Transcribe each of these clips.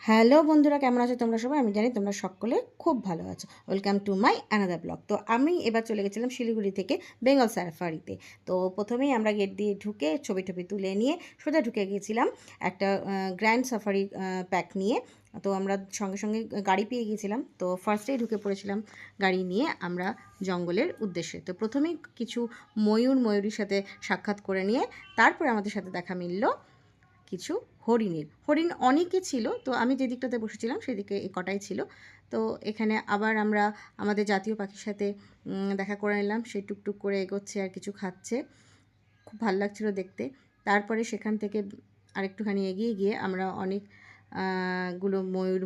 Hello বন্ধুরা, কেমন আছো তোমরা সবাই? আমি জানি তোমরা সকলে খুব ভালো আছো। Welcome to my another blog. তো আমি এবার চলে গেছিলাম শিলিগুড়ি থেকে বেঙ্গল সাফারিতে। তো প্রথমেই আমরা গেট দিয়ে ঢুকে ছবি টবি তুলে নিয়ে সোজা ঢুকে গিয়েছিলাম একটা গ্র্যান্ড সাফারি প্যাক নিয়ে। তো আমরা সঙ্গে সঙ্গে গাড়ি পেয়ে গিয়েছিলাম। তো ফার্স্টেই ঢুকে পড়েছিলাম গাড়ি নিয়ে আমরা জঙ্গলের উদ্দেশ্যে। তো প্রথমেই কিছু ময়ূরীর সাথে সাক্ষাৎ করে নিয়ে তারপরে আমাদের সাথে দেখা মিলল কিছু হরিণ অনেকই ছিল। তো আমি যে দিকটাতে বসেছিলাম সেদিকে এই কটাই ছিল। তো এখানে আবার আমরা আমাদের জাতীয় পাখির সাথে দেখা করে নিলাম। সে টুকটুক করে এগোচ্ছে আর কিছু খাচ্ছে, খুব ভালো লাগছিল দেখতে। তারপরে সেখান থেকে আরেকটুখানি এগিয়ে গিয়ে আমরা অনেক গুলো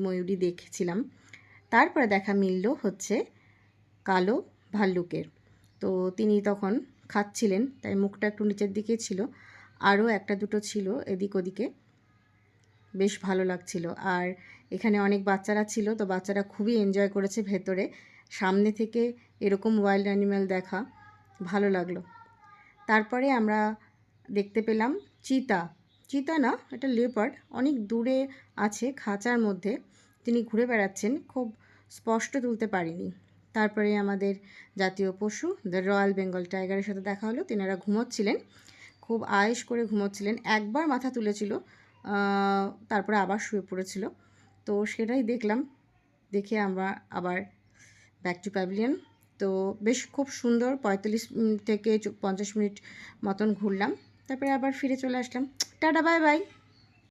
ময়ূরী দেখছিলাম। তারপরে দেখা মিলল হচ্ছে কালো ভাল্লুকের। তো তিনি তখন খাচ্ছিলেন, তাই মুখটা একটু নিচের দিকে ছিল। আরও একটা দুটো ছিল এদিক ওদিকে, বেশ ভালো লাগছিল। আর এখানে অনেক বাচ্চারা ছিল, তো বাচ্চারা খুবই এনজয় করেছে ভেতরে। সামনে থেকে এরকম ওয়াইল্ড অ্যানিম্যাল দেখা ভালো লাগলো। তারপরে আমরা দেখতে পেলাম চিতা না, এটা লেপার্ড, অনেক দূরে আছে খাঁচার মধ্যে। তিনি ঘুরে বেড়াচ্ছেন, খুব স্পষ্ট তুলতে পারিনি। তারপরে আমাদের জাতীয় পশু দ্য রয়্যাল বেঙ্গল টাইগারের সাথে দেখা হলো। তিনারা ঘুমোচ্ছিলেন, খুব আয়েশ করে ঘুমোচ্ছিলেন। একবার মাথা তুলেছিল, তারপরে আবার শুয়ে পড়েছিল। তো সেটাই দেখলাম, দেখে আমরা আবার ব্যাক টু প্যাভিলিয়ন। তো বেশ খুব সুন্দর 45 থেকে 50 মিনিট মতন ঘুরলাম, তারপরে আবার ফিরে চলে আসলাম। Tata, bye bye.